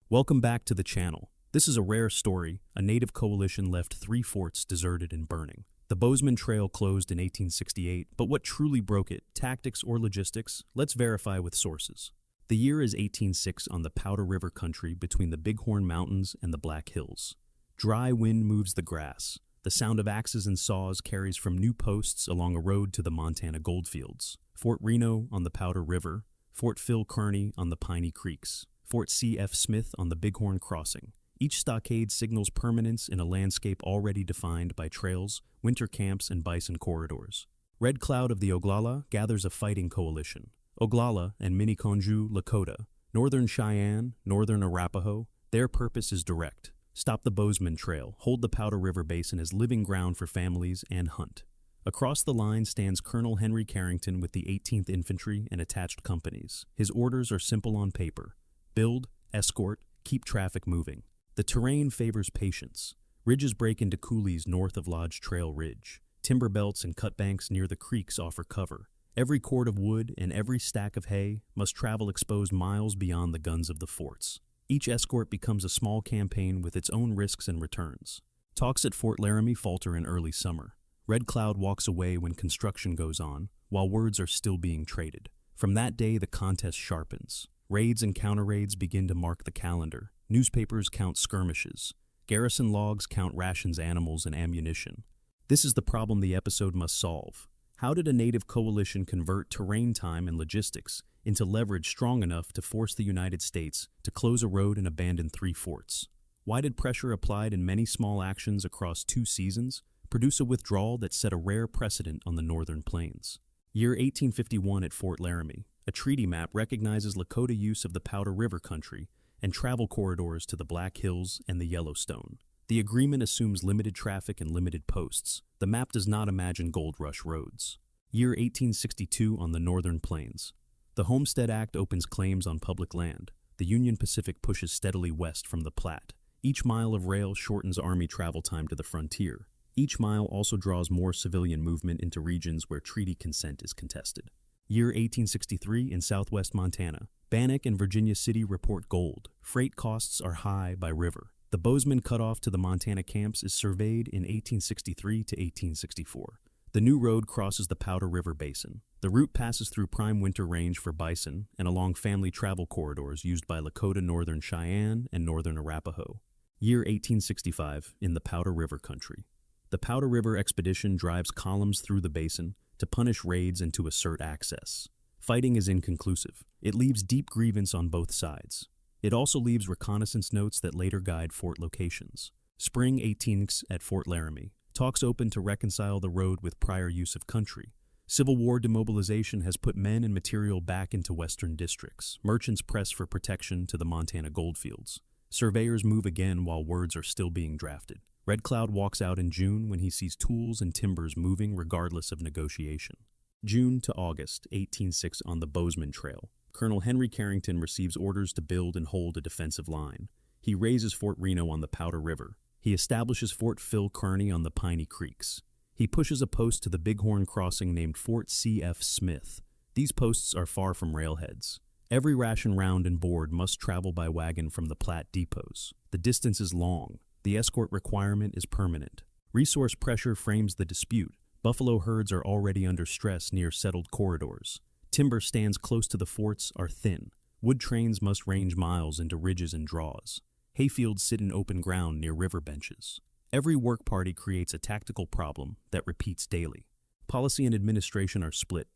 Welcome back to the channel. This is a rare story. A native coalition left 3 forts deserted and burning. The Bozeman Trail closed in 1868, but what truly broke it, tactics or logistics? Let's verify with sources. The year is 1806 on the Powder River country between the Bighorn Mountains and the Black Hills. Dry wind moves the grass. The sound of axes and saws carries from new posts along a road to the Montana goldfields. Fort Reno on the Powder River, Fort Phil Kearny on the Piney Creeks, Fort C.F. Smith on the Bighorn Crossing. Each stockade signals permanence in a landscape already defined by trails, winter camps, and bison corridors. Red Cloud of the Oglala gathers a fighting coalition. Oglala and Miniconjou Lakota, Northern Cheyenne, Northern Arapaho, their purpose is direct. Stop the Bozeman Trail, hold the Powder River Basin as living ground for families, and hunt. Across the line stands Colonel Henry Carrington with the 18th Infantry and attached companies. His orders are simple on paper. Build, escort, keep traffic moving. The terrain favors patience. Ridges break into coulees north of Lodge Trail Ridge. Timber belts and cutbanks near the creeks offer cover. Every cord of wood and every stack of hay must travel exposed miles beyond the guns of the forts. Each escort becomes a small campaign with its own risks and returns. Talks at Fort Laramie falter in early summer. Red Cloud walks away when construction goes on, while words are still being traded. From that day, the contest sharpens. Raids and counter-raids begin to mark the calendar. Newspapers count skirmishes. Garrison logs count rations, animals, and ammunition. This is the problem the episode must solve. How did a native coalition convert terrain time and logistics into leverage strong enough to force the United States to close a road and abandon 3 forts? Why did pressure applied in many small actions across 2 seasons produce a withdrawal that set a rare precedent on the northern plains? Year 1851 at Fort Laramie. A treaty map recognizes Lakota use of the Powder River country and travel corridors to the Black Hills and the Yellowstone. The agreement assumes limited traffic and limited posts. The map does not imagine gold rush roads. Year 1862 on the northern plains. The Homestead Act opens claims on public land. The Union Pacific pushes steadily west from the Platte. Each mile of rail shortens Army travel time to the frontier. Each mile also draws more civilian movement into regions where treaty consent is contested. Year 1863 in southwest Montana. Bannock and Virginia City report gold. Freight costs are high by river. The Bozeman cutoff to the Montana camps is surveyed in 1863 to 1864. The new road crosses the Powder River Basin. The route passes through prime winter range for bison and along family travel corridors used by Lakota, Northern Cheyenne, and Northern Arapaho. Year 1865 in the Powder River country. The Powder River expedition drives columns through the basin to punish raids and to assert access. Fighting is inconclusive. It leaves deep grievance on both sides. It also leaves reconnaissance notes that later guide fort locations. Spring 18th at Fort Laramie. Talks open to reconcile the road with prior use of country. Civil War demobilization has put men and material back into western districts. Merchants press for protection to the Montana goldfields. Surveyors move again while words are still being drafted. Red Cloud walks out in June when he sees tools and timbers moving regardless of negotiation. June to August 1806 on the Bozeman Trail. Colonel Henry Carrington receives orders to build and hold a defensive line. He raises Fort Reno on the Powder River. He establishes Fort Phil Kearny on the Piney Creeks. He pushes a post to the Bighorn Crossing named Fort C.F. Smith. These posts are far from railheads. Every ration round and board must travel by wagon from the Platte depots. The distance is long. The escort requirement is permanent. Resource pressure frames the dispute. Buffalo herds are already under stress near settled corridors. Timber stands close to the forts are thin. Wood trains must range miles into ridges and draws. Hayfields sit in open ground near river benches. Every work party creates a tactical problem that repeats daily. Policy and administration are split.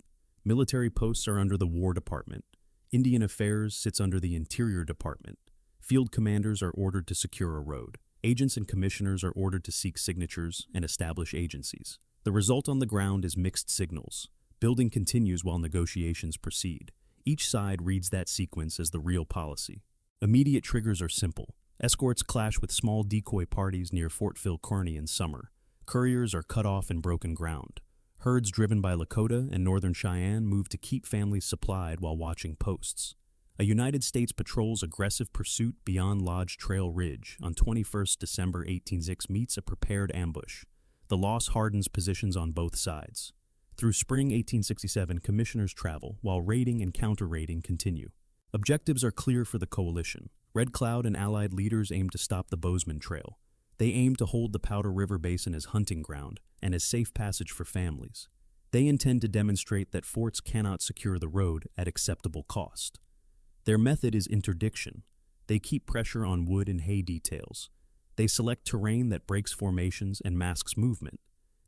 Military posts are under the War Department. Indian Affairs sits under the Interior Department. Field commanders are ordered to secure a road. Agents and commissioners are ordered to seek signatures and establish agencies. The result on the ground is mixed signals. Building continues while negotiations proceed. Each side reads that sequence as the real policy. Immediate triggers are simple. Escorts clash with small decoy parties near Fort Phil Kearny in summer. Couriers are cut off in broken ground. Herds driven by Lakota and Northern Cheyenne move to keep families supplied while watching posts. A United States patrol's aggressive pursuit beyond Lodge Trail Ridge on 21st December 1806 meets a prepared ambush. The loss hardens positions on both sides. Through spring 1867, commissioners travel, while raiding and counter-raiding continue. Objectives are clear for the coalition. Red Cloud and allied leaders aimed to stop the Bozeman Trail. They aimed to hold the Powder River Basin as hunting ground and as safe passage for families. They intend to demonstrate that forts cannot secure the road at acceptable cost. Their method is interdiction. They keep pressure on wood and hay details. They select terrain that breaks formations and masks movement.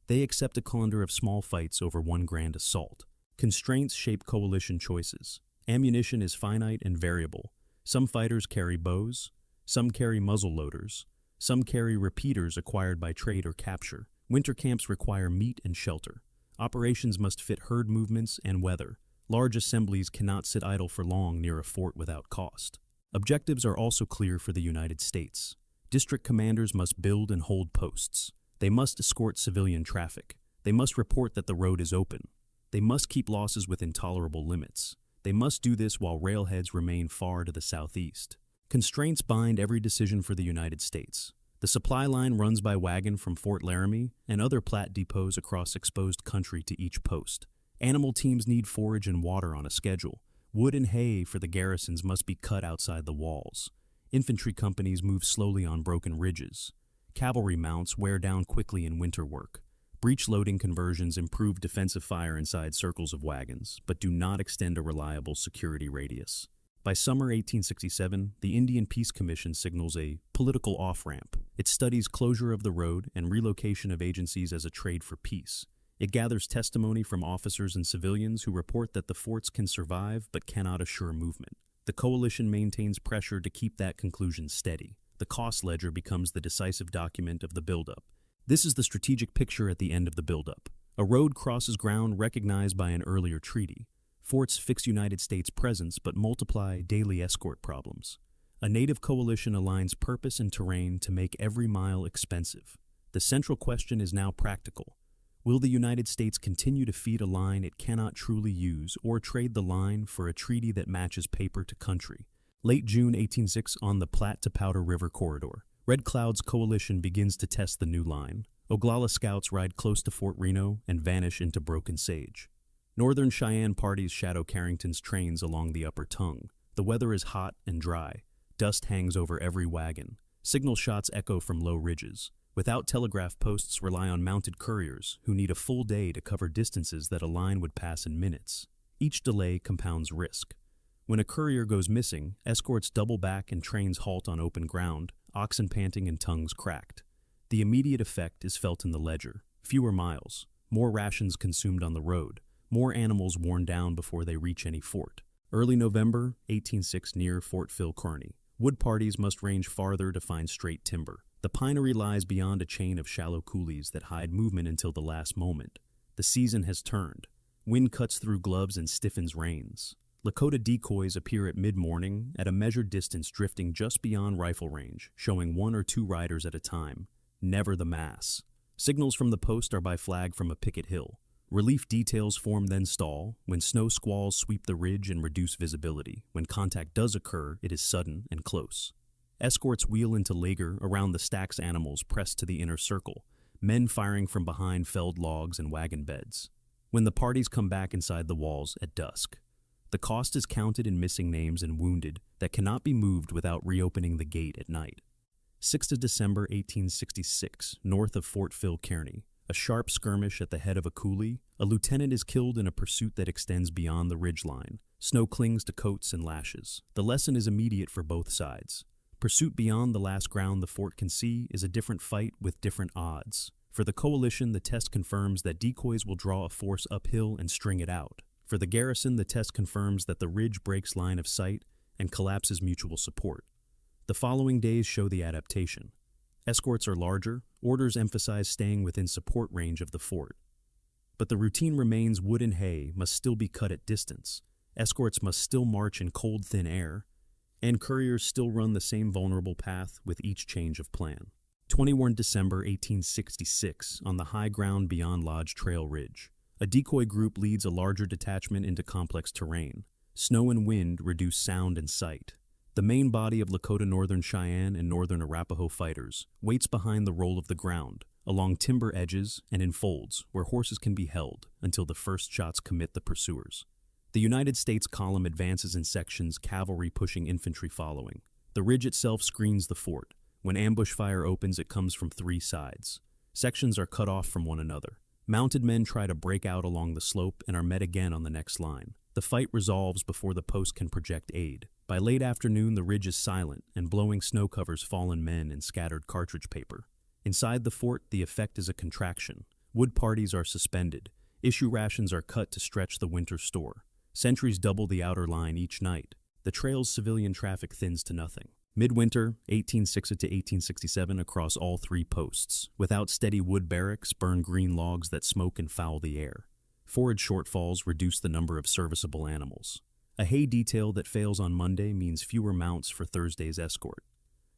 They accept a calendar of small fights over one grand assault. Constraints shape coalition choices. Ammunition is finite and variable. Some fighters carry bows, some carry muzzle loaders, some carry repeaters acquired by trade or capture. Winter camps require meat and shelter. Operations must fit herd movements and weather. Large assemblies cannot sit idle for long near a fort without cost. Objectives are also clear for the United States. District commanders must build and hold posts. They must escort civilian traffic. They must report that the road is open. They must keep losses within tolerable limits. They must do this while railheads remain far to the southeast. Constraints bind every decision for the United States. The supply line runs by wagon from Fort Laramie and other Platte depots across exposed country to each post. Animal teams need forage and water on a schedule. Wood and hay for the garrisons must be cut outside the walls. Infantry companies move slowly on broken ridges. Cavalry mounts wear down quickly in winter work. Breech loading conversions improve defensive fire inside circles of wagons, but do not extend a reliable security radius. By summer 1867, the Indian Peace Commission signals a political off-ramp. It studies closure of the road and relocation of agencies as a trade for peace. It gathers testimony from officers and civilians who report that the forts can survive but cannot assure movement. The coalition maintains pressure to keep that conclusion steady. The cost ledger becomes the decisive document of the buildup. This is the strategic picture at the end of the buildup. A road crosses ground recognized by an earlier treaty. Forts fix United States presence but multiply daily escort problems. A native coalition aligns purpose and terrain to make every mile expensive. The central question is now practical. Will the United States continue to feed a line it cannot truly use or trade the line for a treaty that matches paper to country? Late June 1806 on the Platte to Powder River corridor. Red Cloud's coalition begins to test the new line. Oglala scouts ride close to Fort Reno and vanish into broken sage. Northern Cheyenne parties shadow Carrington's trains along the upper tongue. The weather is hot and dry. Dust hangs over every wagon. Signal shots echo from low ridges. Without telegraph posts rely on mounted couriers who need a full day to cover distances that a line would pass in minutes. Each delay compounds risk. When a courier goes missing, escorts double back and trains halt on open ground, oxen panting and tongues cracked. The immediate effect is felt in the ledger. Fewer miles, more rations consumed on the road, more animals worn down before they reach any fort. Early November, 1806 near Fort Phil Kearny. Wood parties must range farther to find straight timber. The pinery lies beyond a chain of shallow coulees that hide movement until the last moment. The season has turned. Wind cuts through gloves and stiffens reins. Lakota decoys appear at mid-morning, at a measured distance drifting just beyond rifle range, showing 1 or 2 riders at a time. Never the mass. Signals from the post are by flag from a picket hill. Relief details form then stall. When snow squalls sweep the ridge and reduce visibility. When contact does occur, it is sudden and close. Escorts wheel into Lager around the stacks animals pressed to the inner circle, men firing from behind felled logs and wagon beds. When the parties come back inside the walls at dusk. The cost is counted in missing names and wounded that cannot be moved without reopening the gate at night. 6th of December 1866, north of Fort Phil Kearny. A sharp skirmish at the head of a coulee. A lieutenant is killed in a pursuit that extends beyond the ridgeline. Snow clings to coats and lashes. The lesson is immediate for both sides. Pursuit beyond the last ground the fort can see is a different fight with different odds. For the coalition, the test confirms that decoys will draw a force uphill and string it out. For the garrison, the test confirms that the ridge breaks line of sight and collapses mutual support. The following days show the adaptation. Escorts are larger, orders emphasize staying within support range of the fort. But the routine remains. Wood and hay must still be cut at distance. Escorts must still march in cold, thin air. And couriers still run the same vulnerable path with each change of plan. 21 December 1866, on the high ground beyond Lodge Trail Ridge. A decoy group leads a larger detachment into complex terrain. Snow and wind reduce sound and sight. The main body of Lakota Northern Cheyenne and Northern Arapaho fighters waits behind the roll of the ground, along timber edges and in folds where horses can be held until the first shots commit the pursuers. The United States column advances in sections, cavalry pushing infantry following. The ridge itself screens the fort. When ambush fire opens, it comes from three sides. Sections are cut off from one another. Mounted men try to break out along the slope and are met again on the next line. The fight resolves before the post can project aid. By late afternoon, the ridge is silent, and blowing snow covers fallen men and scattered cartridge paper. Inside the fort, the effect is a contraction. Wood parties are suspended. Issue rations are cut to stretch the winter store. Sentries double the outer line each night. The trail's civilian traffic thins to nothing. Midwinter, 1860 to 1867, across all three posts. Without steady wood barracks, burn green logs that smoke and foul the air. Forage shortfalls reduce the number of serviceable animals. A hay detail that fails on Monday means fewer mounts for Thursday's escort.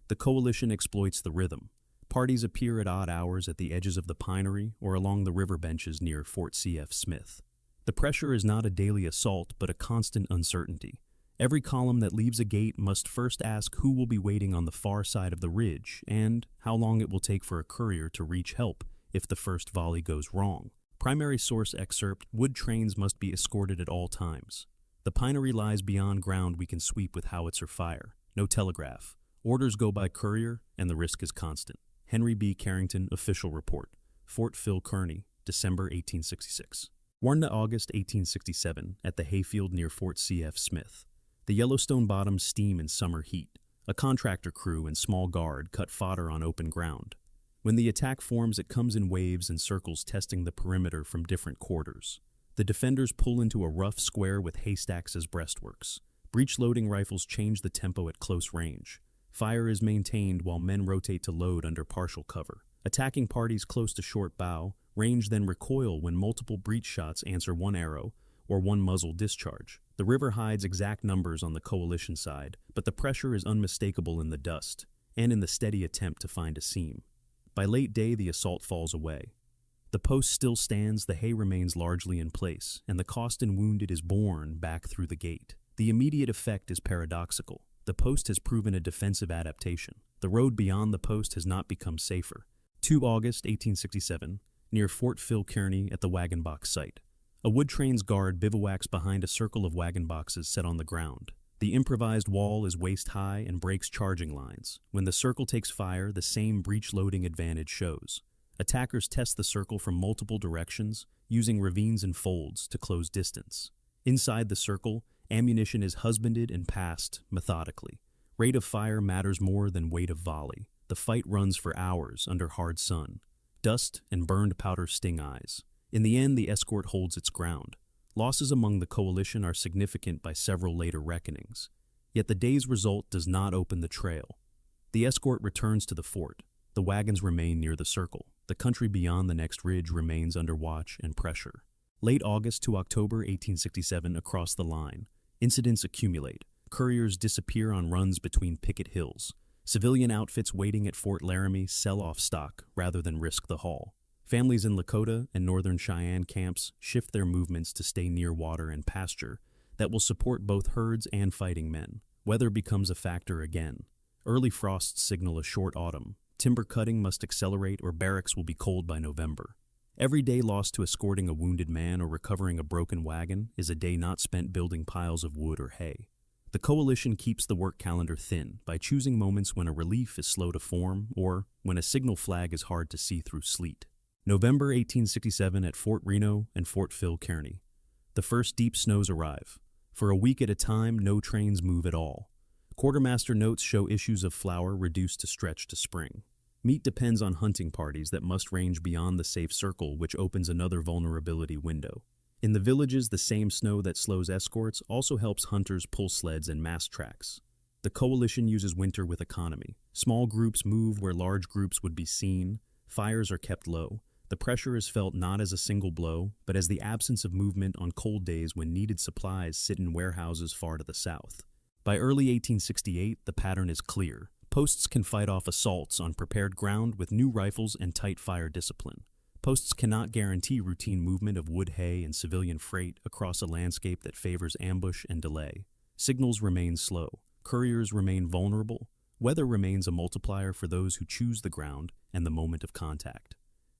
The coalition exploits the rhythm. Parties appear at odd hours at the edges of the pinery or along the river benches near Fort C.F. Smith. The pressure is not a daily assault, but a constant uncertainty. Every column that leaves a gate must first ask who will be waiting on the far side of the ridge and how long it will take for a courier to reach help if the first volley goes wrong. Primary source excerpt: wood trains must be escorted at all times. The pinery lies beyond ground we can sweep with howitzer fire. No telegraph. Orders go by courier, and the risk is constant. Henry B. Carrington, Official Report. Fort Phil Kearny, December 1866. Warned to August 1867 at the Hayfield near Fort C.F. Smith. The Yellowstone bottoms steam in summer heat. A contractor crew and small guard cut fodder on open ground. When the attack forms, it comes in waves and circles, testing the perimeter from different quarters. The defenders pull into a rough square with haystacks as breastworks. Breech-loading rifles change the tempo at close range. Fire is maintained while men rotate to load under partial cover. Attacking parties close to short bow range then recoil when multiple breech shots answer one arrow or one muzzle discharge. The river hides exact numbers on the coalition side, but the pressure is unmistakable in the dust and in the steady attempt to find a seam. By late day, the assault falls away. The post still stands, the hay remains largely in place, and the cost in wounded is borne back through the gate. The immediate effect is paradoxical. The post has proven a defensive adaptation. The road beyond the post has not become safer. 2 August 1867, near Fort Phil Kearny at the Wagon Box site. A wood train's guard bivouacs behind a circle of wagon boxes set on the ground. The improvised wall is waist-high and breaks charging lines. When the circle takes fire, the same breech-loading advantage shows. Attackers test the circle from multiple directions, using ravines and folds to close distance. Inside the circle, ammunition is husbanded and passed methodically. Rate of fire matters more than weight of volley. The fight runs for hours under hard sun. Dust and burned powder sting eyes. In the end, the escort holds its ground. Losses among the coalition are significant by several later reckonings. Yet the day's result does not open the trail. The escort returns to the fort. The wagons remain near the circle. The country beyond the next ridge remains under watch and pressure. Late August to October 1867 across the line. Incidents accumulate. Couriers disappear on runs between picket hills. Civilian outfits waiting at Fort Laramie sell off stock rather than risk the haul. Families in Lakota and northern Cheyenne camps shift their movements to stay near water and pasture that will support both herds and fighting men. Weather becomes a factor again. Early frosts signal a short autumn. Timber cutting must accelerate or barracks will be cold by November. Every day lost to escorting a wounded man or recovering a broken wagon is a day not spent building piles of wood or hay. The coalition keeps the work calendar thin by choosing moments when a relief is slow to form or when a signal flag is hard to see through sleet. November 1867 at Fort Reno and Fort Phil Kearny. The first deep snows arrive. For a week at a time, no trains move at all. Quartermaster notes show issues of flour reduced to stretch to spring. Meat depends on hunting parties that must range beyond the safe circle, which opens another vulnerability window. In the villages, the same snow that slows escorts also helps hunters pull sleds and mass tracks. The coalition uses winter with economy. Small groups move where large groups would be seen. Fires are kept low. The pressure is felt not as a single blow, but as the absence of movement on cold days when needed supplies sit in warehouses far to the south. By early 1868, the pattern is clear. Posts can fight off assaults on prepared ground with new rifles and tight fire discipline. Posts cannot guarantee routine movement of wood, hay, and civilian freight across a landscape that favors ambush and delay. Signals remain slow. Couriers remain vulnerable. Weather remains a multiplier for those who choose the ground and the moment of contact.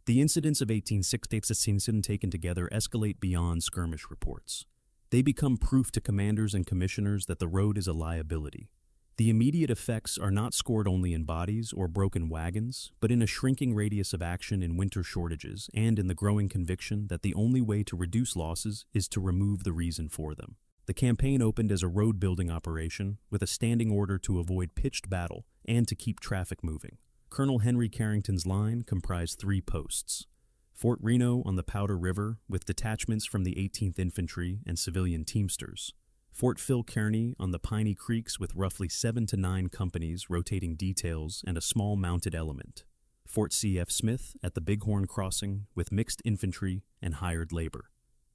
The incidents of 1867 taken together escalate beyond skirmish reports. They become proof to commanders and commissioners that the road is a liability. The immediate effects are not scored only in bodies or broken wagons, but in a shrinking radius of action in winter shortages and in the growing conviction that the only way to reduce losses is to remove the reason for them. The campaign opened as a road-building operation with a standing order to avoid pitched battle and to keep traffic moving. Colonel Henry Carrington's line comprised 3 posts. Fort Reno on the Powder River with detachments from the 18th Infantry and civilian teamsters. Fort Phil Kearny on the Piney Creeks with roughly 7 to 9 companies rotating details and a small mounted element. Fort C.F. Smith at the Bighorn Crossing with mixed infantry and hired labor.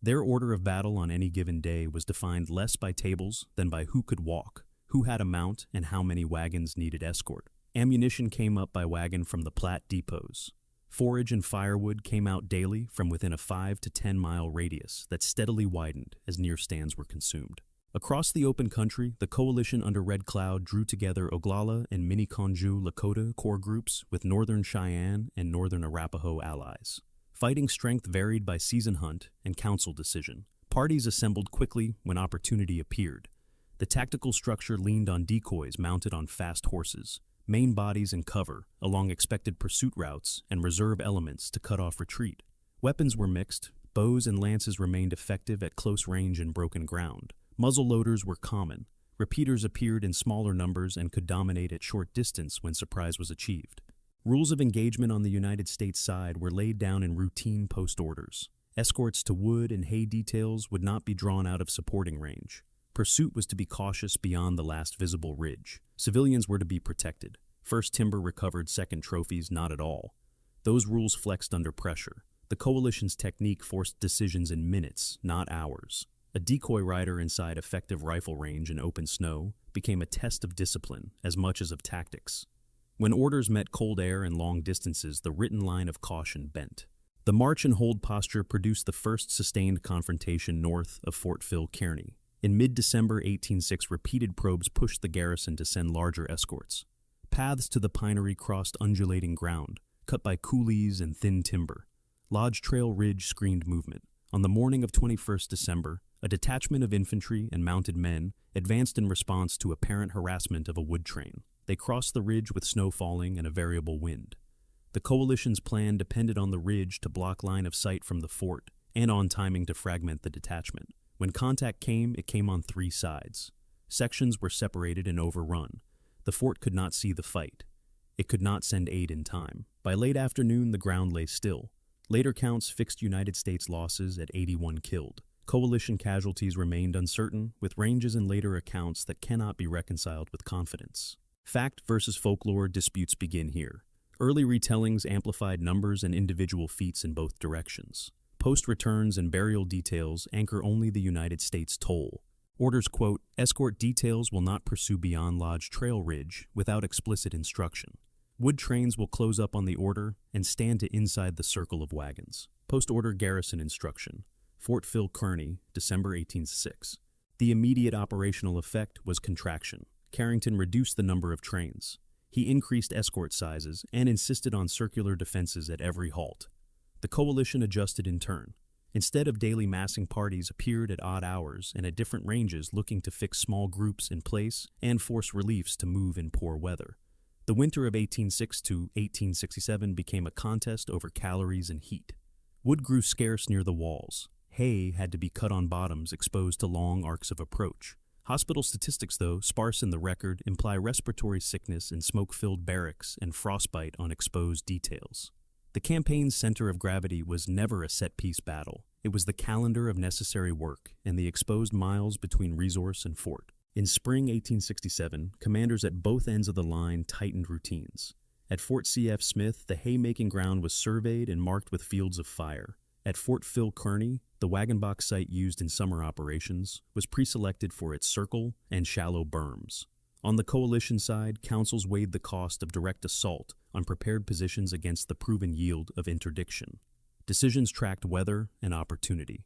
Their order of battle on any given day was defined less by tables than by who could walk, who had a mount, and how many wagons needed escort. Ammunition came up by wagon from the Platte depots. Forage and firewood came out daily from within a 5 to 10 mile radius that steadily widened as near stands were consumed. Across the open country, the coalition under Red Cloud drew together Oglala and Mini-Conjou Lakota corps groups with Northern Cheyenne and Northern Arapaho allies. Fighting strength varied by season hunt and council decision. Parties assembled quickly when opportunity appeared. The tactical structure leaned on decoys mounted on fast horses, main bodies in cover along expected pursuit routes, and reserve elements to cut off retreat. Weapons were mixed. Bows and lances remained effective at close range and broken ground. Muzzle loaders were common. Repeaters appeared in smaller numbers and could dominate at short distance when surprise was achieved. Rules of engagement on the United States side were laid down in routine post orders. Escorts to wood and hay details would not be drawn out of supporting range. Pursuit was to be cautious beyond the last visible ridge. Civilians were to be protected. First timber recovered, second trophies not at all. Those rules flexed under pressure. The coalition's technique forced decisions in minutes, not hours. A decoy rider inside effective rifle range in open snow became a test of discipline as much as of tactics. When orders met cold air and long distances, the written line of caution bent. The march and hold posture produced the first sustained confrontation north of Fort Phil Kearny. In mid-December 1806, repeated probes pushed the garrison to send larger escorts. Paths to the pinery crossed undulating ground, cut by coulees and thin timber. Lodge Trail Ridge screened movement. On the morning of 21st December, a detachment of infantry and mounted men advanced in response to apparent harassment of a wood train. They crossed the ridge with snow falling and a variable wind. The coalition's plan depended on the ridge to block line of sight from the fort and on timing to fragment the detachment. When contact came, it came on 3 sides. Sections were separated and overrun. The fort could not see the fight. It could not send aid in time. By late afternoon, the ground lay still. Later counts fixed United States losses at 81 killed. Coalition casualties remained uncertain, with ranges in later accounts that cannot be reconciled with confidence. Fact versus folklore disputes begin here. Early retellings amplified numbers and individual feats in both directions. Post-returns and burial details anchor only the United States toll. Orders, quote, escort details will not pursue beyond Lodge Trail Ridge without explicit instruction. Wood trains will close up on the order and stand to inside the circle of wagons. Post-order garrison instruction. Fort Phil Kearny, December 1806. The immediate operational effect was contraction. Carrington reduced the number of trains. He increased escort sizes and insisted on circular defenses at every halt. The coalition adjusted in turn. Instead of daily massing, parties appeared at odd hours and at different ranges looking to fix small groups in place and force reliefs to move in poor weather. The winter of 1806 to 1867 became a contest over calories and heat. Wood grew scarce near the walls. Hay had to be cut on bottoms exposed to long arcs of approach. Hospital statistics, though sparse in the record, imply respiratory sickness in smoke-filled barracks and frostbite on exposed details. The campaign's center of gravity was never a set-piece battle. It was the calendar of necessary work and the exposed miles between resource and fort. In spring 1867, commanders at both ends of the line tightened routines. At Fort C.F. Smith, the haymaking ground was surveyed and marked with fields of fire. At Fort Phil Kearny, the Wagon Box site used in summer operations was pre-selected for its circle and shallow berms. On the coalition side, councils weighed the cost of direct assault on prepared positions against the proven yield of interdiction. Decisions tracked weather and opportunity.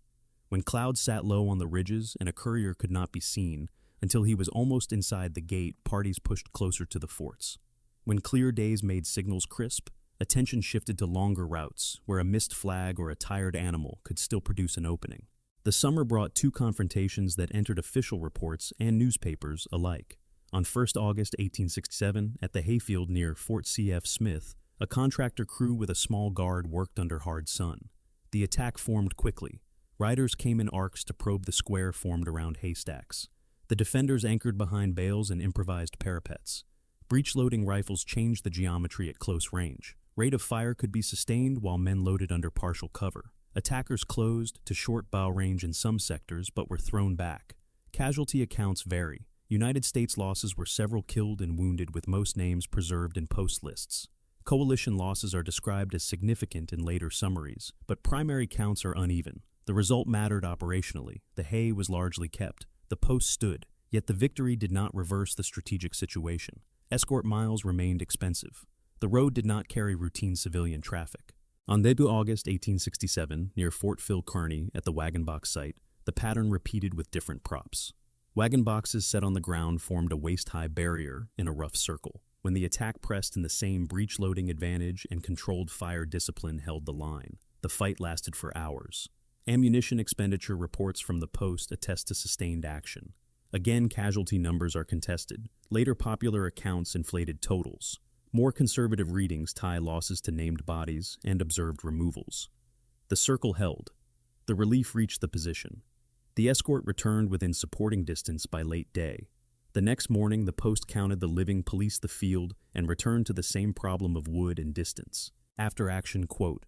When clouds sat low on the ridges and a courier could not be seen until he was almost inside the gate, parties pushed closer to the forts. When clear days made signals crisp, attention shifted to longer routes where a missed flag or a tired animal could still produce an opening. The summer brought two confrontations that entered official reports and newspapers alike. On 1st August 1867, at the Hayfield near Fort C.F. Smith, a contractor crew with a small guard worked under hard sun. The attack formed quickly. Riders came in arcs to probe the square formed around haystacks. The defenders anchored behind bales and improvised parapets. Breech-loading rifles changed the geometry at close range. Rate of fire could be sustained while men loaded under partial cover. Attackers closed to short bow range in some sectors but were thrown back. Casualty accounts vary. United States losses were several killed and wounded, with most names preserved in post lists. Coalition losses are described as significant in later summaries, but primary counts are uneven. The result mattered operationally. The hay was largely kept. The post stood, yet the victory did not reverse the strategic situation. Escort miles remained expensive. The road did not carry routine civilian traffic. On debut August 1867, near Fort Phil Kearny at the Wagon Box site, the pattern repeated with different props. Wagon boxes set on the ground formed a waist-high barrier in a rough circle. When the attack pressed in, the same breech-loading advantage and controlled fire discipline held the line. The fight lasted for hours. Ammunition expenditure reports from the post attest to sustained action. Again, casualty numbers are contested. Later popular accounts inflated totals. More conservative readings tie losses to named bodies and observed removals. The circle held. The relief reached the position. The escort returned within supporting distance by late day. The next morning, the post counted the living, policed the field, and returned to the same problem of wood and distance. After action, quote,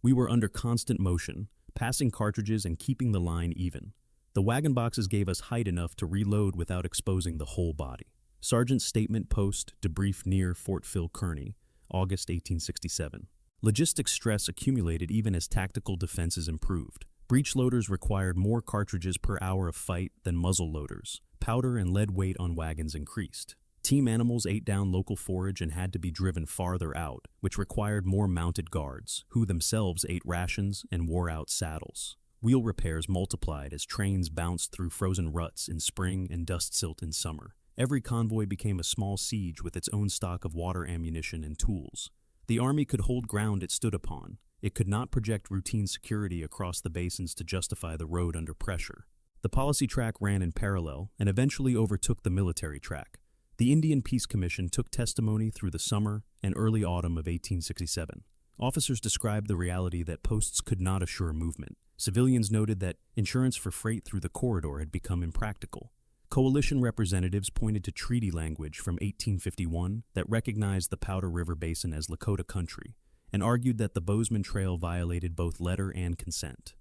"We were under constant motion, passing cartridges and keeping the line even. The wagon boxes gave us height enough to reload without exposing the whole body." Sergeant's statement post debrief near Fort Phil Kearny, August 1867. Logistics stress accumulated even as tactical defenses improved. Breech loaders required more cartridges per hour of fight than muzzle loaders. Powder and lead weight on wagons increased. Team animals ate down local forage and had to be driven farther out, which required more mounted guards, who themselves ate rations and wore out saddles. Wheel repairs multiplied as trains bounced through frozen ruts in spring and dust silt in summer. Every convoy became a small siege with its own stock of water, ammunition, and tools. The Army could hold ground it stood upon. It could not project routine security across the basins to justify the road under pressure. The policy track ran in parallel and eventually overtook the military track. The Indian Peace Commission took testimony through the summer and early autumn of 1867. Officers described the reality that posts could not assure movement. Civilians noted that insurance for freight through the corridor had become impractical. Coalition representatives pointed to treaty language from 1851 that recognized the Powder River Basin as Lakota country and argued that the Bozeman Trail violated both letter and consent.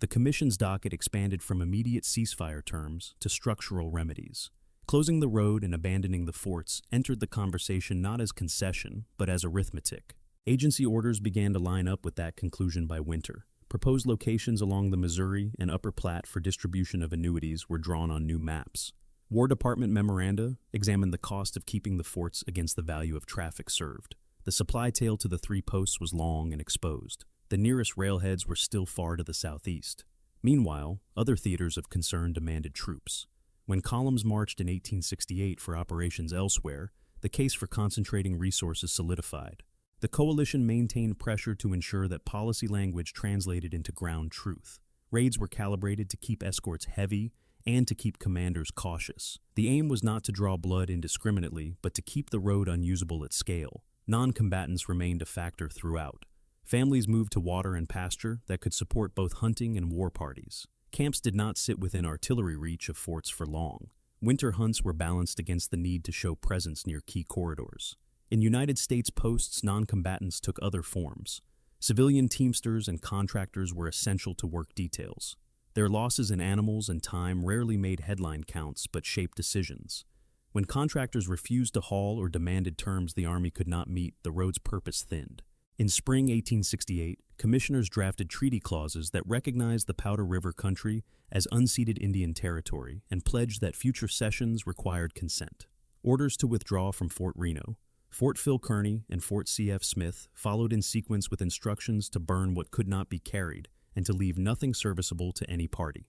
The Commission's docket expanded from immediate ceasefire terms to structural remedies. Closing the road and abandoning the forts entered the conversation not as concession, but as arithmetic. Agency orders began to line up with that conclusion by winter. Proposed locations along the Missouri and Upper Platte for distribution of annuities were drawn on new maps. War Department memoranda examined the cost of keeping the forts against the value of traffic served. The supply tail to the three posts was long and exposed. The nearest railheads were still far to the southeast. Meanwhile, other theaters of concern demanded troops. When columns marched in 1868 for operations elsewhere, the case for concentrating resources solidified. The coalition maintained pressure to ensure that policy language translated into ground truth. Raids were calibrated to keep escorts heavy and to keep commanders cautious. The aim was not to draw blood indiscriminately, but to keep the road unusable at scale. Non-combatants remained a factor throughout. Families moved to water and pasture that could support both hunting and war parties. Camps did not sit within artillery reach of forts for long. Winter hunts were balanced against the need to show presence near key corridors. In United States posts, non-combatants took other forms. Civilian teamsters and contractors were essential to work details. Their losses in animals and time rarely made headline counts but shaped decisions. When contractors refused to haul or demanded terms the Army could not meet, the road's purpose thinned. In spring 1868, commissioners drafted treaty clauses that recognized the Powder River country as unceded Indian territory and pledged that future cessions required consent. Orders to withdraw from Fort Reno, Fort Phil Kearny, and Fort C.F. Smith followed in sequence with instructions to burn what could not be carried and to leave nothing serviceable to any party.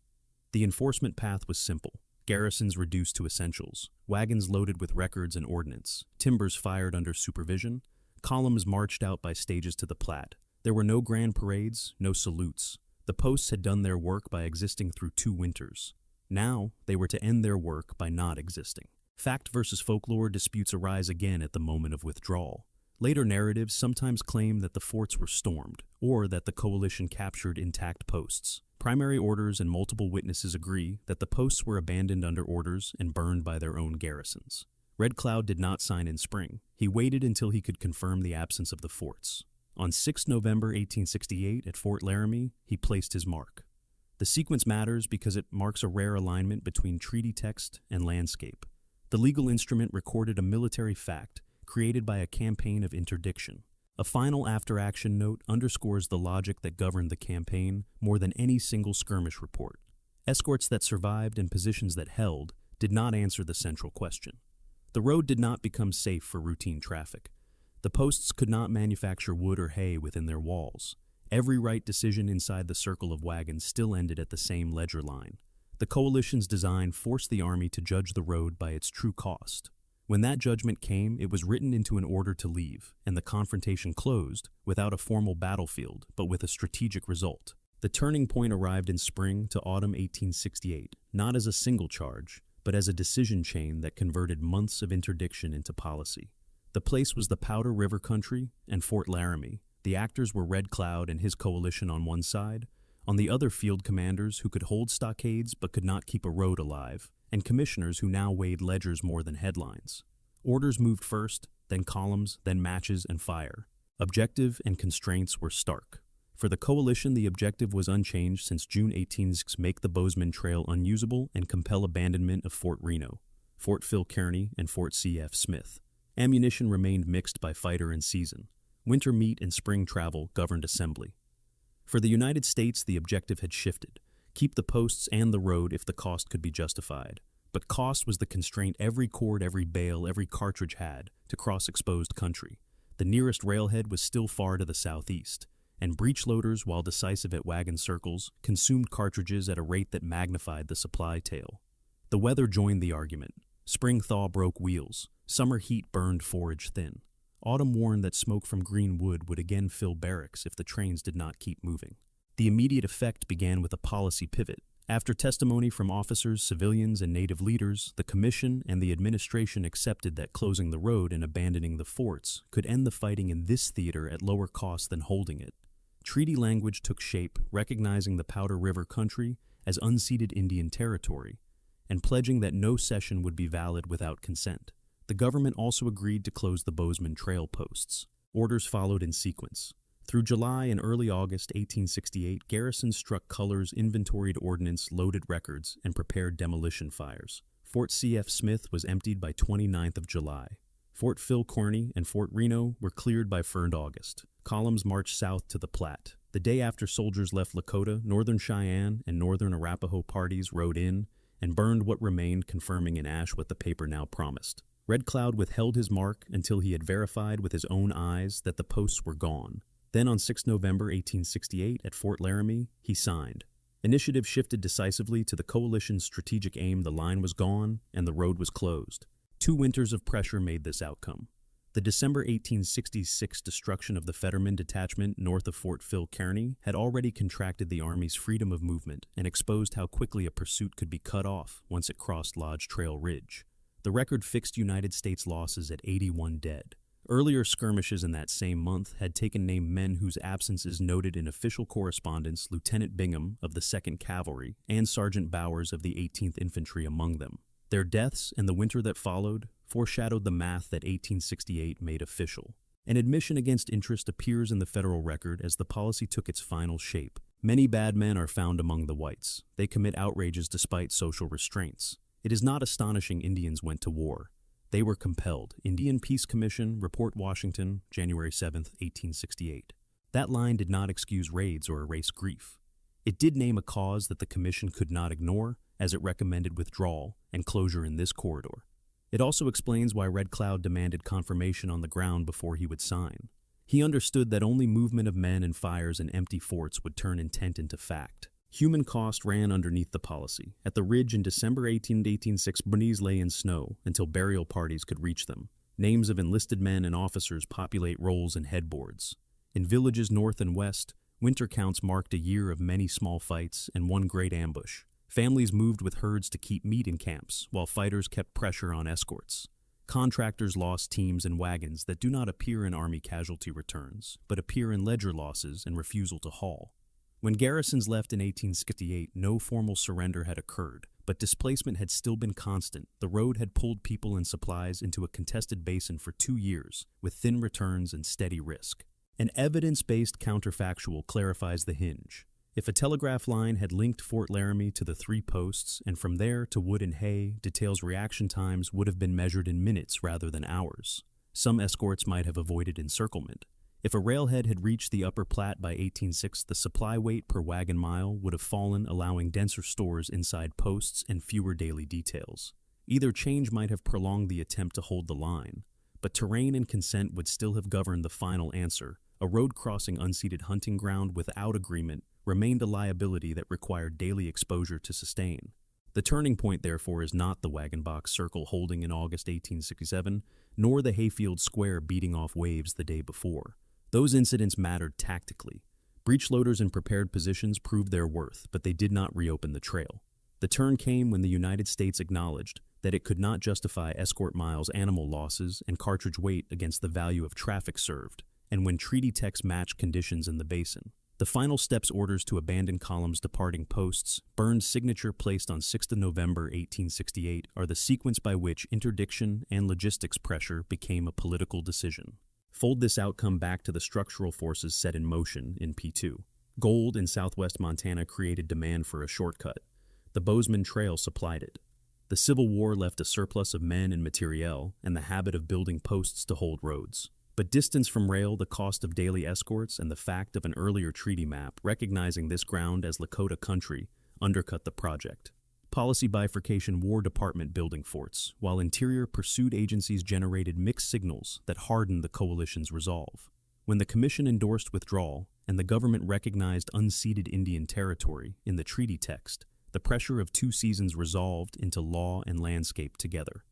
The enforcement path was simple. Garrisons reduced to essentials, wagons loaded with records and ordnance, timbers fired under supervision, columns marched out by stages to the Platte. There were no grand parades, no salutes. The posts had done their work by existing through 2 winters. Now, they were to end their work by not existing. Fact versus folklore disputes arise again at the moment of withdrawal. Later narratives sometimes claim that the forts were stormed, or that the coalition captured intact posts. Primary orders and multiple witnesses agree that the posts were abandoned under orders and burned by their own garrisons. Red Cloud did not sign in spring. He waited until he could confirm the absence of the forts. On 6 November 1868 at Fort Laramie, he placed his mark. The sequence matters because it marks a rare alignment between treaty text and landscape. The legal instrument recorded a military fact created by a campaign of interdiction. A final after-action note underscores the logic that governed the campaign more than any single skirmish report. Escorts that survived and positions that held did not answer the central question. The road did not become safe for routine traffic. The posts could not manufacture wood or hay within their walls. Every right decision inside the circle of wagons still ended at the same ledger line. The coalition's design forced the army to judge the road by its true cost. When that judgment came, it was written into an order to leave, and the confrontation closed without a formal battlefield, but with a strategic result. The turning point arrived in spring to autumn 1868, not as a single charge, but as a decision chain that converted months of interdiction into policy. The place was the Powder River country and Fort Laramie. The actors were Red Cloud and his coalition on one side, on the other field commanders who could hold stockades but could not keep a road alive, and commissioners who now weighed ledgers more than headlines. Orders moved first, then columns, then matches and fire. Objective and constraints were stark. For the coalition, the objective was unchanged since June 18's make the Bozeman Trail unusable and compel abandonment of Fort Reno, Fort Phil Kearny, and Fort C.F. Smith. Ammunition remained mixed by fighter and season. Winter meat and spring travel governed assembly. For the United States, the objective had shifted. Keep the posts and the road if the cost could be justified. But cost was the constraint every cord, every bale, every cartridge had to cross exposed country. The nearest railhead was still far to the southeast, and breech loaders, while decisive at wagon circles, consumed cartridges at a rate that magnified the supply tail. The weather joined the argument. Spring thaw broke wheels. Summer heat burned forage thin. Autumn warned that smoke from green wood would again fill barracks if the trains did not keep moving. The immediate effect began with a policy pivot. After testimony from officers, civilians, and native leaders, the commission and the administration accepted that closing the road and abandoning the forts could end the fighting in this theater at lower cost than holding it. Treaty language took shape, recognizing the Powder River country as unceded Indian territory, and pledging that no cession would be valid without consent. The government also agreed to close the Bozeman Trail posts. Orders followed in sequence. Through July and early August 1868, garrisons struck colors, inventoried ordnance, loaded records, and prepared demolition fires. Fort C.F. Smith was emptied by 29th of July. Fort Phil Kearny and Fort Reno were cleared by 1st August. Columns marched south to the Platte. The day after soldiers left Lakota, Northern Cheyenne and Northern Arapaho parties rode in and burned what remained, confirming in ash what the paper now promised. Red Cloud withheld his mark until he had verified with his own eyes that the posts were gone. Then on 6 November 1868 at Fort Laramie, he signed. Initiative shifted decisively to the coalition's strategic aim. The line was gone and the road was closed. 2 winters of pressure made this outcome. The December 1866 destruction of the Fetterman detachment north of Fort Phil Kearny had already contracted the Army's freedom of movement and exposed how quickly a pursuit could be cut off once it crossed Lodge Trail Ridge. The record fixed United States losses at 81 dead. Earlier skirmishes in that same month had taken named men whose absence is noted in official correspondence, Lieutenant Bingham of the 2nd Cavalry and Sergeant Bowers of the 18th Infantry among them. Their deaths and the winter that followed foreshadowed the math that 1868 made official. An admission against interest appears in the federal record as the policy took its final shape. Many bad men are found among the whites. They commit outrages despite social restraints. It is not astonishing Indians went to war. They were compelled. Indian Peace Commission, Report Washington, January 7, 1868. That line did not excuse raids or erase grief. It did name a cause that the commission could not ignore, as it recommended withdrawal and closure in this corridor. It also explains why Red Cloud demanded confirmation on the ground before he would sign. He understood that only movement of men and fires in empty forts would turn intent into fact. Human cost ran underneath the policy. At the ridge in December 1886, bodies lay in snow until burial parties could reach them. Names of enlisted men and officers populate rolls and headboards. In villages north and west, winter counts marked a year of many small fights and one great ambush. Families moved with herds to keep meat in camps, while fighters kept pressure on escorts. Contractors lost teams and wagons that do not appear in Army casualty returns, but appear in ledger losses and refusal to haul. When garrisons left in 1868, no formal surrender had occurred, but displacement had still been constant. The road had pulled people and supplies into a contested basin for 2 years, with thin returns and steady risk. An evidence-based counterfactual clarifies the hinge. If a telegraph line had linked Fort Laramie to the 3 posts, and from there to Wood and Hay, details reaction times would have been measured in minutes rather than hours. Some escorts might have avoided encirclement. If a railhead had reached the Upper Platte by 1806, the supply weight per wagon mile would have fallen, allowing denser stores inside posts and fewer daily details. Either change might have prolonged the attempt to hold the line, but terrain and consent would still have governed the final answer. A road crossing unceded hunting ground without agreement remained a liability that required daily exposure to sustain. The turning point, therefore, is not the Wagon Box circle holding in August 1867, nor the Hayfield square beating off waves the day before. Those incidents mattered tactically. Breechloaders in prepared positions proved their worth, but they did not reopen the trail. The turn came when the United States acknowledged that it could not justify escort miles, animal losses, and cartridge weight against the value of traffic served, and when treaty text matched conditions in the basin. The final steps orders to abandon columns departing posts, Burns' signature placed on 6 November 1868, are the sequence by which interdiction and logistics pressure became a political decision. Fold this outcome back to the structural forces set in motion in P2. Gold in southwest Montana created demand for a shortcut. The Bozeman Trail supplied it. The Civil War left a surplus of men and materiel and the habit of building posts to hold roads. But distance from rail, the cost of daily escorts, and the fact of an earlier treaty map recognizing this ground as Lakota country undercut the project. Policy bifurcation: War Department building forts, while Interior pursued agencies generated mixed signals that hardened the coalition's resolve. When the Commission endorsed withdrawal and the government recognized unceded Indian territory in the treaty text, the pressure of 2 seasons resolved into law and landscape together.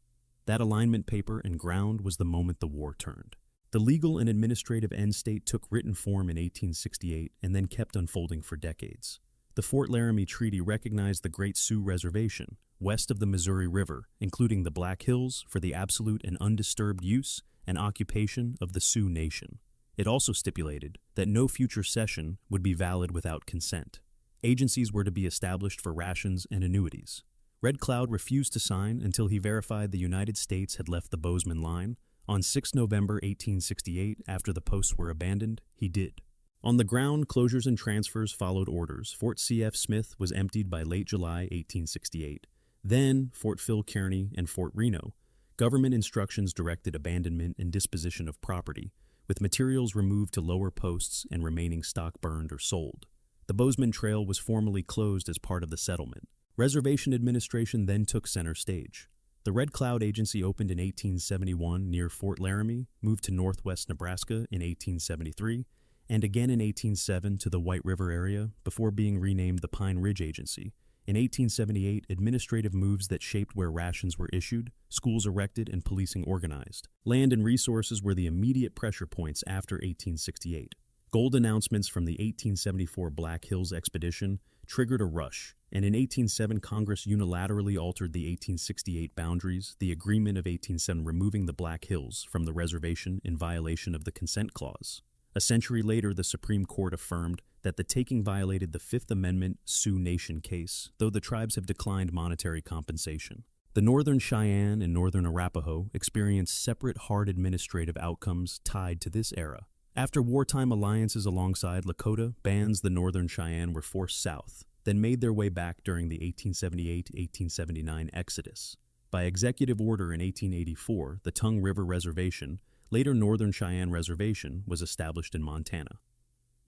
That alignment paper and ground was the moment the war turned. The legal and administrative end state took written form in 1868 and then kept unfolding for decades. The Fort Laramie Treaty recognized the Great Sioux Reservation, west of the Missouri River, including the Black Hills, for the absolute and undisturbed use and occupation of the Sioux Nation. It also stipulated that no future cession would be valid without consent. Agencies were to be established for rations and annuities. Red Cloud refused to sign until he verified the United States had left the Bozeman line. On 6 November 1868, after the posts were abandoned, he did. On the ground, closures and transfers followed orders. Fort C.F. Smith was emptied by late July 1868. Then, Fort Phil Kearny and Fort Reno. Government instructions directed abandonment and disposition of property, with materials removed to lower posts and remaining stock burned or sold. The Bozeman Trail was formally closed as part of the settlement. Reservation administration then took center stage. The Red Cloud Agency opened in 1871 near Fort Laramie, moved to northwest Nebraska in 1873, and again in 1807 to the White River area before being renamed the Pine Ridge Agency. In 1878, administrative moves that shaped where rations were issued, schools erected, and policing organized. Land and resources were the immediate pressure points after 1868. Gold announcements from the 1874 Black Hills expedition triggered a rush, and in 1807 Congress unilaterally altered the 1868 boundaries, the agreement of 1807 removing the Black Hills from the reservation in violation of the Consent Clause. A century later, the Supreme Court affirmed that the taking violated the Fifth Amendment Sioux Nation case, though the tribes have declined monetary compensation. The Northern Cheyenne and Northern Arapaho experienced separate hard administrative outcomes tied to this era. After wartime alliances alongside Lakota, bands the Northern Cheyenne were forced south, then made their way back during the 1878-1879 exodus. By executive order in 1884, the Tongue River Reservation, later Northern Cheyenne Reservation, was established in Montana.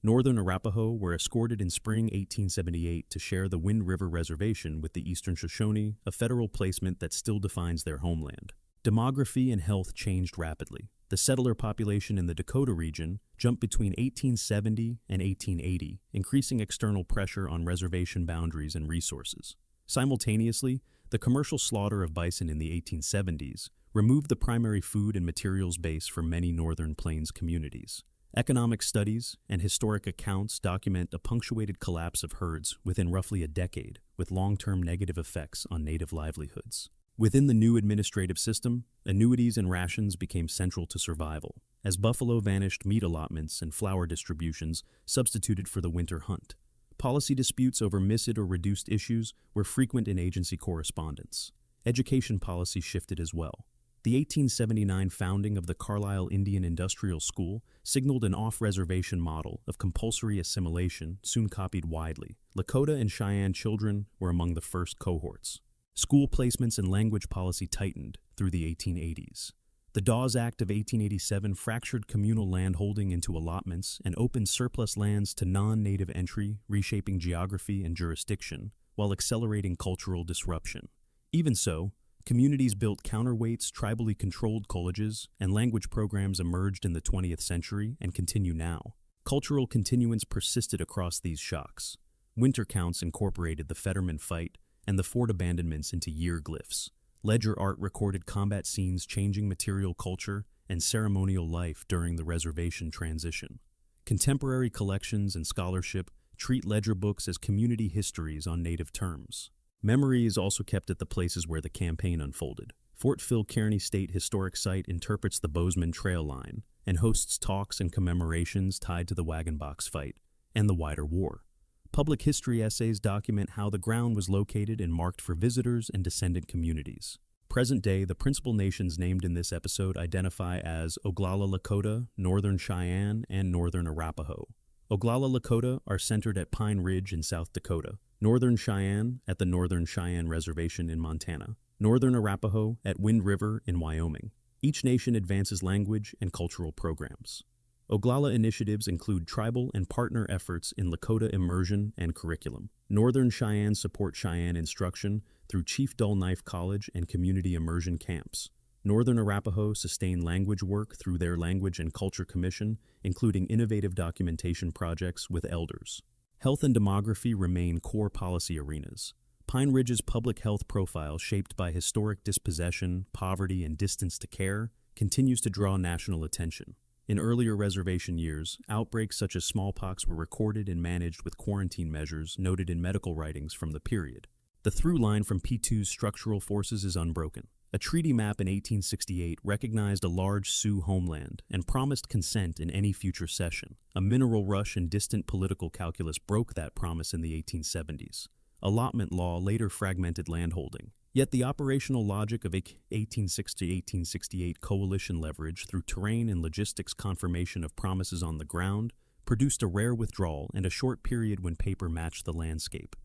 Northern Arapaho were escorted in spring 1878 to share the Wind River Reservation with the Eastern Shoshone, a federal placement that still defines their homeland. Demography and health changed rapidly. The settler population in the Dakota region jumped between 1870 and 1880, increasing external pressure on reservation boundaries and resources. Simultaneously, the commercial slaughter of bison in the 1870s removed the primary food and materials base for many northern plains communities. Economic studies and historic accounts document a punctuated collapse of herds within roughly a decade, with long-term negative effects on native livelihoods. Within the new administrative system, annuities and rations became central to survival. As buffalo vanished, meat allotments and flour distributions substituted for the winter hunt. Policy disputes over missed or reduced issues were frequent in agency correspondence. Education policy shifted as well. The 1879 founding of the Carlisle Indian Industrial School signaled an off-reservation model of compulsory assimilation, soon copied widely. Lakota and Cheyenne children were among the first cohorts. School placements and language policy tightened through the 1880s. The Dawes Act of 1887 fractured communal landholding into allotments and opened surplus lands to non-native entry, reshaping geography and jurisdiction, while accelerating cultural disruption. Even so, communities built counterweights, tribally controlled colleges, and language programs emerged in the 20th century and continue now. Cultural continuance persisted across these shocks. Winter counts incorporated the Fetterman fight and the fort abandonments into year glyphs. Ledger art recorded combat scenes changing material culture and ceremonial life during the reservation transition. Contemporary collections and scholarship treat ledger books as community histories on native terms. Memory is also kept at the places where the campaign unfolded. Fort Phil Kearny State Historic Site interprets the Bozeman Trail line and hosts talks and commemorations tied to the Wagon Box fight and the wider war. Public history essays document how the ground was located and marked for visitors and descendant communities. Present day, the principal nations named in this episode identify as Oglala Lakota, Northern Cheyenne, and Northern Arapaho. Oglala Lakota are centered at Pine Ridge in South Dakota, Northern Cheyenne at the Northern Cheyenne Reservation in Montana, Northern Arapaho at Wind River in Wyoming. Each nation advances language and cultural programs. Oglala initiatives include tribal and partner efforts in Lakota immersion and curriculum. Northern Cheyenne support Cheyenne instruction through Chief Dull Knife College and community immersion camps. Northern Arapaho sustain language work through their Language and Culture Commission, including innovative documentation projects with elders. Health and demography remain core policy arenas. Pine Ridge's public health profile, shaped by historic dispossession, poverty, and distance to care, continues to draw national attention. In earlier reservation years, outbreaks such as smallpox were recorded and managed with quarantine measures noted in medical writings from the period. The through line from P2's structural forces is unbroken. A treaty map in 1868 recognized a large Sioux homeland and promised consent in any future cession. A mineral rush and distant political calculus broke that promise in the 1870s. Allotment law later fragmented landholding. Yet the operational logic of 1860-1868 coalition leverage through terrain and logistics confirmation of promises on the ground produced a rare withdrawal and a short period when paper matched the landscape.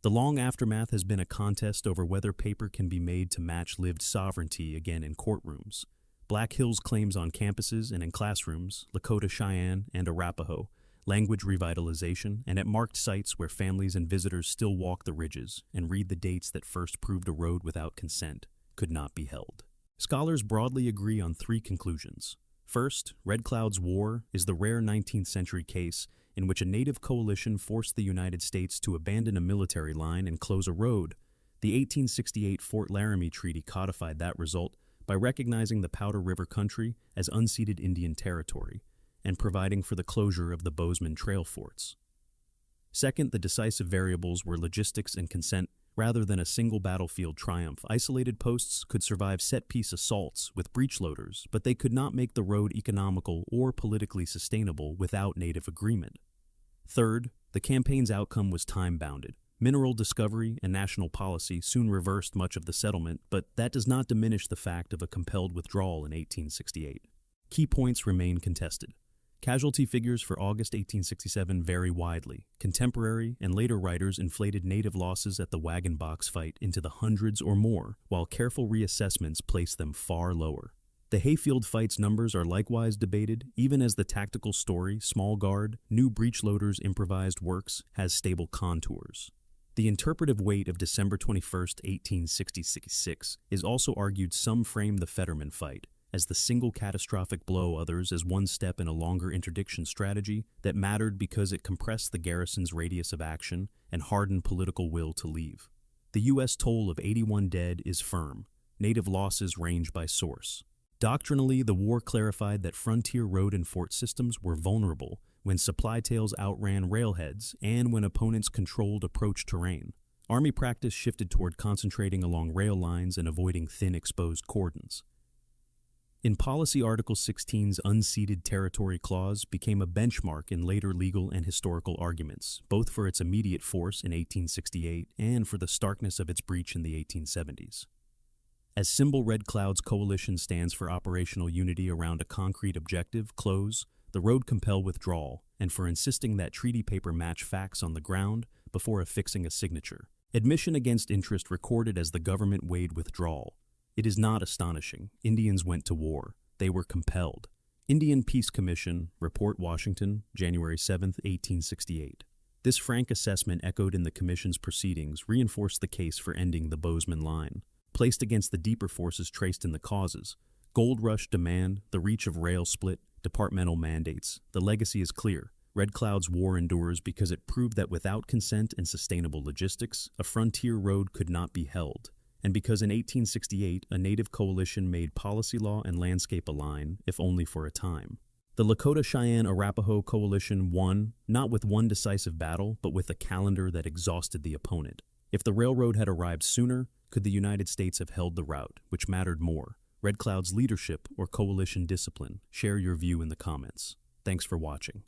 The long aftermath has been a contest over whether paper can be made to match lived sovereignty again in courtrooms. Black Hills claims on campuses and in classrooms, Lakota, Cheyenne, and Arapaho, language revitalization, and at marked sites where families and visitors still walk the ridges and read the dates that first proved a road without consent, could not be held. Scholars broadly agree on three conclusions. First, Red Cloud's War is the rare 19th century case in which a native coalition forced the United States to abandon a military line and close a road. The 1868 Fort Laramie Treaty codified that result by recognizing the Powder River country as unceded Indian territory and providing for the closure of the Bozeman Trail forts. Second, the decisive variables were logistics and consent rather than a single battlefield triumph. Isolated posts could survive set-piece assaults with breech loaders, but they could not make the road economical or politically sustainable without native agreement. Third, the campaign's outcome was time-bounded. Mineral discovery and national policy soon reversed much of the settlement, but that does not diminish the fact of a compelled withdrawal in 1868. Key points remain contested. Casualty figures for August 1867 vary widely. Contemporary and later writers inflated native losses at the Wagon Box fight into the hundreds or more, while careful reassessments place them far lower. The Hayfield fight's numbers are likewise debated, even as the tactical story, Small Guard, New Breechloaders' Improvised Works, has stable contours. The interpretive weight of December 21, 1866 is also argued some frame the Fetterman fight as the single catastrophic blow, others as one step in a longer interdiction strategy that mattered because it compressed the garrison's radius of action and hardened political will to leave. The U.S. toll of 81 dead is firm. Native losses range by source. Doctrinally, the war clarified that frontier road and fort systems were vulnerable when supply tails outran railheads and when opponents controlled approach terrain. Army practice shifted toward concentrating along rail lines and avoiding thin exposed cordons. In policy, Article 16's unceded territory clause became a benchmark in later legal and historical arguments, both for its immediate force in 1868 and for the starkness of its breach in the 1870s. As symbol Red Cloud's coalition stands for operational unity around a concrete objective, close, the road compel withdrawal, and for insisting that treaty paper match facts on the ground before affixing a signature. Admission against interest recorded as the government weighed withdrawal. It is not astonishing. Indians went to war. They were compelled. Indian Peace Commission, Report Washington, January 7, 1868. This frank assessment echoed in the Commission's proceedings reinforced the case for ending the Bozeman line. Placed against the deeper forces traced in the causes, gold rush demand, the reach of rail split, departmental mandates, the legacy is clear. Red Cloud's war endures because it proved that without consent and sustainable logistics, a frontier road could not be held. And because in 1868, a native coalition made policy law and landscape align, if only for a time. The Lakota-Cheyenne-Arapaho coalition won, not with one decisive battle, but with a calendar that exhausted the opponent. If the railroad had arrived sooner, could the United States have held the route, which mattered more? Red Cloud's leadership or coalition discipline? Share your view in the comments. Thanks for watching.